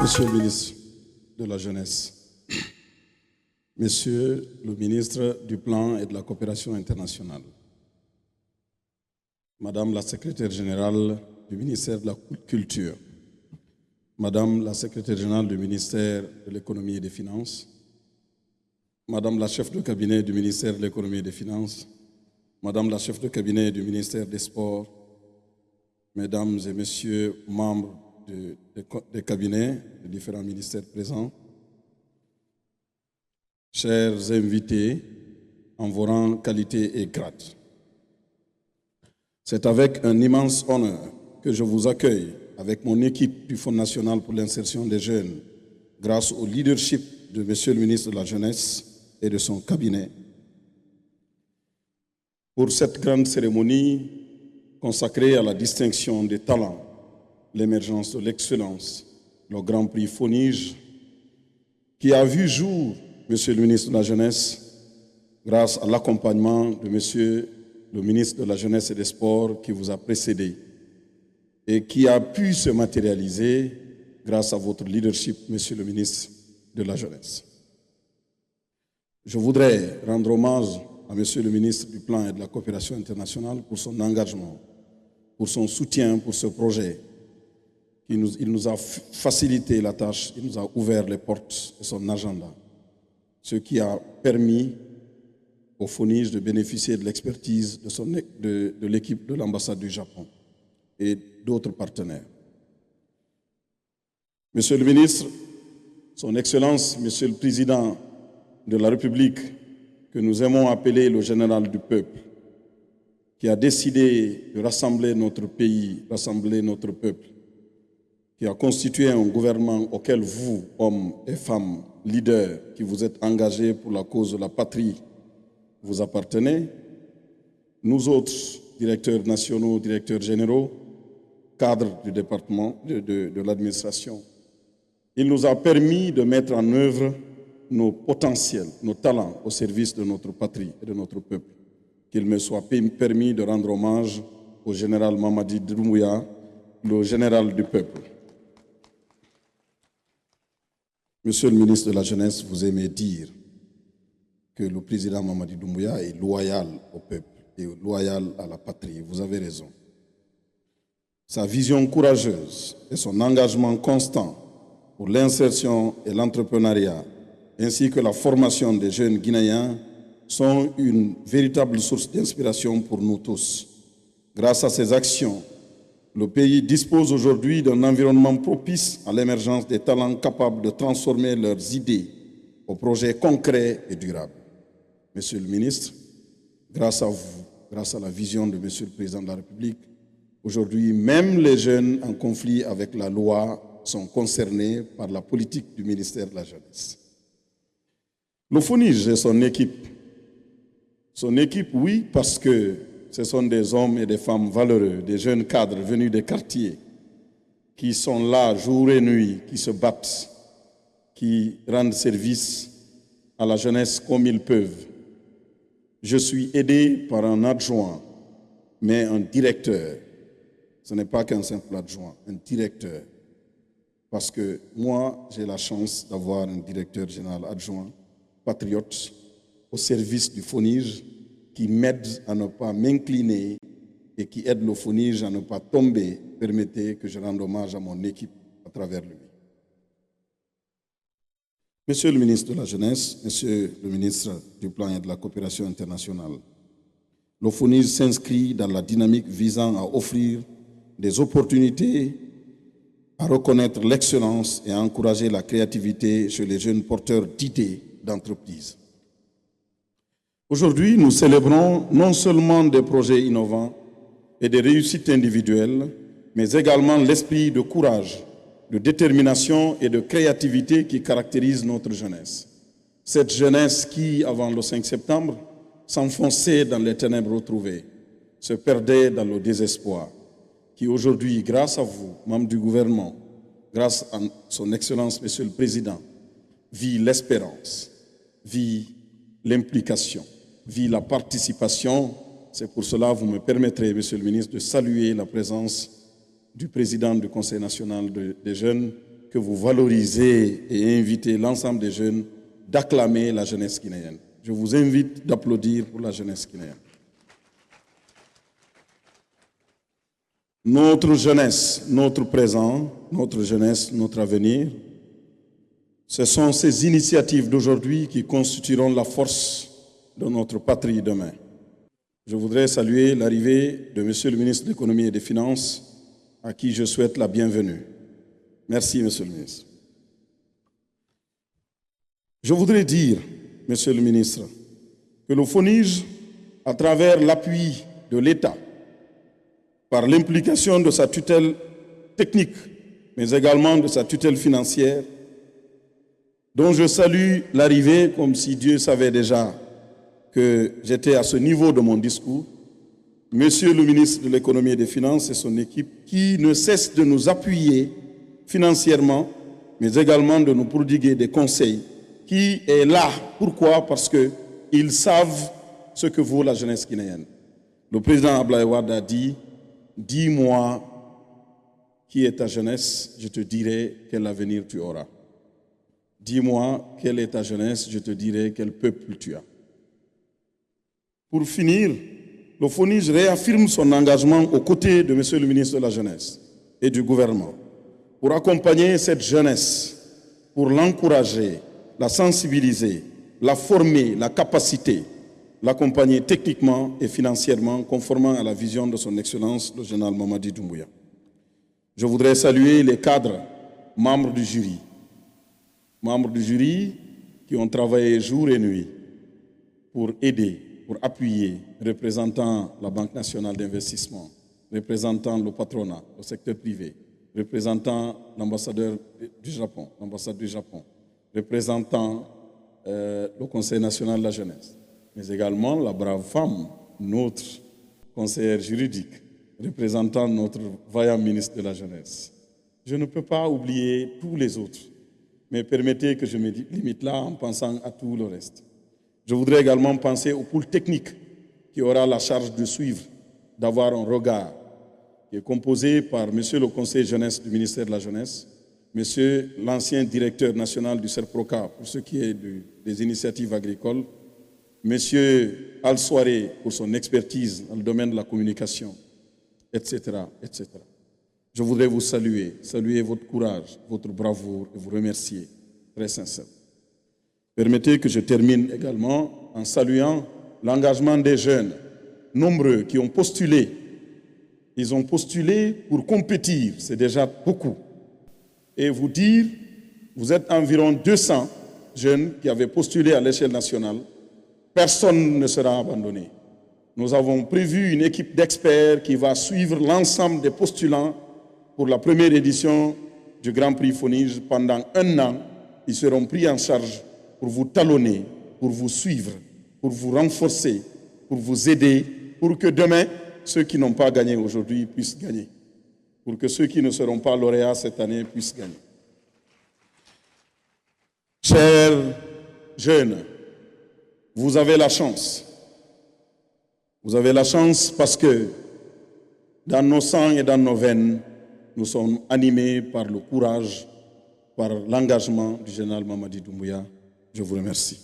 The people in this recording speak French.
Monsieur le ministre de la Jeunesse, Monsieur le ministre du Plan et de la Coopération internationale, Madame la secrétaire générale du ministère de la Culture, Madame la secrétaire générale du ministère de l'Économie et des Finances, Madame la chef de cabinet du ministère de l'Économie et des Finances, Madame la chef de cabinet du ministère des Sports, Mesdames et Messieurs membres des cabinets des différents ministères présents, chers invités en vos rangs, qualité et grade. C'est avec un immense honneur que je vous accueille avec mon équipe du Fonds national pour l'insertion des jeunes, grâce au leadership de Monsieur le ministre de la Jeunesse et de son cabinet, pour cette grande cérémonie consacrée à la distinction des talents, l'émergence de l'excellence, le Grand Prix FONIGE, qui a vu jour, Monsieur le ministre de la Jeunesse, grâce à l'accompagnement de Monsieur le ministre de la Jeunesse et des Sports qui vous a précédé et qui a pu se matérialiser grâce à votre leadership, Monsieur le ministre de la Jeunesse. Je voudrais rendre hommage à Monsieur le ministre du Plan et de la Coopération internationale pour son engagement, pour son soutien pour ce projet. Il nous a facilité la tâche, il nous a ouvert les portes de son agenda, ce qui a permis au FONIGE de bénéficier de l'expertise de l'équipe de l'ambassade du Japon et d'autres partenaires. Monsieur le ministre, son Excellence, Monsieur le Président de la République, que nous aimons appeler le général du peuple, qui a décidé de rassembler notre pays, rassembler notre peuple, qui a constitué un gouvernement auquel vous, hommes et femmes, leaders, qui vous êtes engagés pour la cause de la patrie, vous appartenez. Nous autres, directeurs nationaux, directeurs généraux, cadres du département, de l'administration, il nous a permis de mettre en œuvre nos potentiels, nos talents au service de notre patrie et de notre peuple. Qu'il me soit permis de rendre hommage au général Mamadi Doumbouya, le général du peuple. Monsieur le ministre de la Jeunesse, vous aimez dire que le président Mamadi Doumbouya est loyal au peuple et loyal à la patrie. Vous avez raison. Sa vision courageuse et son engagement constant pour l'insertion et l'entrepreneuriat, ainsi que la formation des jeunes Guinéens, sont une véritable source d'inspiration pour nous tous. Grâce à ces actions, le pays dispose aujourd'hui d'un environnement propice à l'émergence des talents capables de transformer leurs idées en projets concrets et durables. Monsieur le ministre, grâce à vous, grâce à la vision de Monsieur le Président de la République, aujourd'hui, même les jeunes en conflit avec la loi sont concernés par la politique du ministère de la Jeunesse. Le FONIGE et son équipe, oui, parce que ce sont des hommes et des femmes valeureux, des jeunes cadres venus des quartiers, qui sont là jour et nuit, qui se battent, qui rendent service à la jeunesse comme ils peuvent. Je suis aidé par un adjoint, mais un directeur. Ce n'est pas qu'un simple adjoint, un directeur. Parce que moi, j'ai la chance d'avoir un directeur général adjoint, patriote, au service du FONIGE, qui m'aide à ne pas m'incliner et qui aide le FONIGE à ne pas tomber. Permettez que je rende hommage à mon équipe à travers lui. Monsieur le ministre de la Jeunesse, Monsieur le ministre du Plan et de la Coopération internationale, le FONIGE s'inscrit dans la dynamique visant à offrir des opportunités, à reconnaître l'excellence et à encourager la créativité chez les jeunes porteurs d'idées d'entreprise. Aujourd'hui, nous célébrons non seulement des projets innovants et des réussites individuelles, mais également l'esprit de courage, de détermination et de créativité qui caractérise notre jeunesse. Cette jeunesse qui, avant le 5 septembre, s'enfonçait dans les ténèbres retrouvées, se perdait dans le désespoir, qui aujourd'hui, grâce à vous, membres du gouvernement, grâce à son Excellence, Monsieur le Président, vit l'espérance, vit l'implication, vit la participation. C'est pour cela que vous me permettrez, Monsieur le ministre, de saluer la présence du président du Conseil national des jeunes que vous valorisez et invitez l'ensemble des jeunes d'acclamer la jeunesse guinéenne. Je vous invite d'applaudir pour la jeunesse guinéenne. Notre jeunesse, notre présent, notre jeunesse, notre avenir, ce sont ces initiatives d'aujourd'hui qui constitueront la force de notre patrie demain. Je voudrais saluer l'arrivée de Monsieur le ministre de l'Économie et des Finances, à qui je souhaite la bienvenue. Merci, Monsieur le ministre. Je voudrais dire, Monsieur le ministre, que le FONIGE, à travers l'appui de l'État, par l'implication de sa tutelle technique, mais également de sa tutelle financière, dont je salue l'arrivée comme si Dieu savait déjà que j'étais à ce niveau de mon discours, Monsieur le ministre de l'Économie et des Finances et son équipe, qui ne cessent de nous appuyer financièrement, mais également de nous prodiguer des conseils, qui est là. Pourquoi? Parce qu'ils savent ce que vaut la jeunesse guinéenne. Le président Abdoulaye Wade a dit, dis-moi qui est ta jeunesse, je te dirai quel avenir tu auras. Dis-moi quelle est ta jeunesse, je te dirai quel peuple tu as. Pour finir, le FONIGE réaffirme son engagement aux côtés de Monsieur le ministre de la Jeunesse et du gouvernement pour accompagner cette jeunesse, pour l'encourager, la sensibiliser, la former, la capaciter, l'accompagner techniquement et financièrement conformément à la vision de son Excellence, le général Mamadi Doumbouya. Je voudrais saluer les cadres, membres du jury qui ont travaillé jour et nuit pour aider, pour appuyer, représentant la Banque nationale d'investissement, représentant le patronat, le secteur privé, représentant l'ambassadeur du Japon, l'ambassade du Japon, représentant le Conseil national de la jeunesse, mais également la brave femme, notre conseillère juridique, représentant notre vaillant ministre de la jeunesse. Je ne peux pas oublier tous les autres, mais permettez que je me limite là en pensant à tout le reste. Je voudrais également penser au pôle technique qui aura la charge de suivre, d'avoir un regard, qui est composé par Monsieur le conseiller jeunesse du ministère de la Jeunesse, Monsieur l'ancien directeur national du CERPROCA pour ce qui est des initiatives agricoles, Monsieur Al-Soiré pour son expertise dans le domaine de la communication, etc., etc. Je voudrais vous saluer votre courage, votre bravoure et vous remercier très sincèrement. Permettez que je termine également en saluant l'engagement des jeunes, nombreux, qui ont postulé. Ils ont postulé pour compétir, c'est déjà beaucoup. Et vous dire, vous êtes environ 200 jeunes qui avaient postulé à l'échelle nationale. Personne ne sera abandonné. Nous avons prévu une équipe d'experts qui va suivre l'ensemble des postulants pour la première édition du Grand Prix FONIGE. Pendant 1 an, ils seront pris en charge pour vous talonner, pour vous suivre, pour vous renforcer, pour vous aider, pour que demain, ceux qui n'ont pas gagné aujourd'hui puissent gagner, pour que ceux qui ne seront pas lauréats cette année puissent gagner. Chers jeunes, vous avez la chance. Vous avez la chance parce que dans nos sangs et dans nos veines, nous sommes animés par le courage, par l'engagement du général Mamadi Doumbouya. Je vous remercie.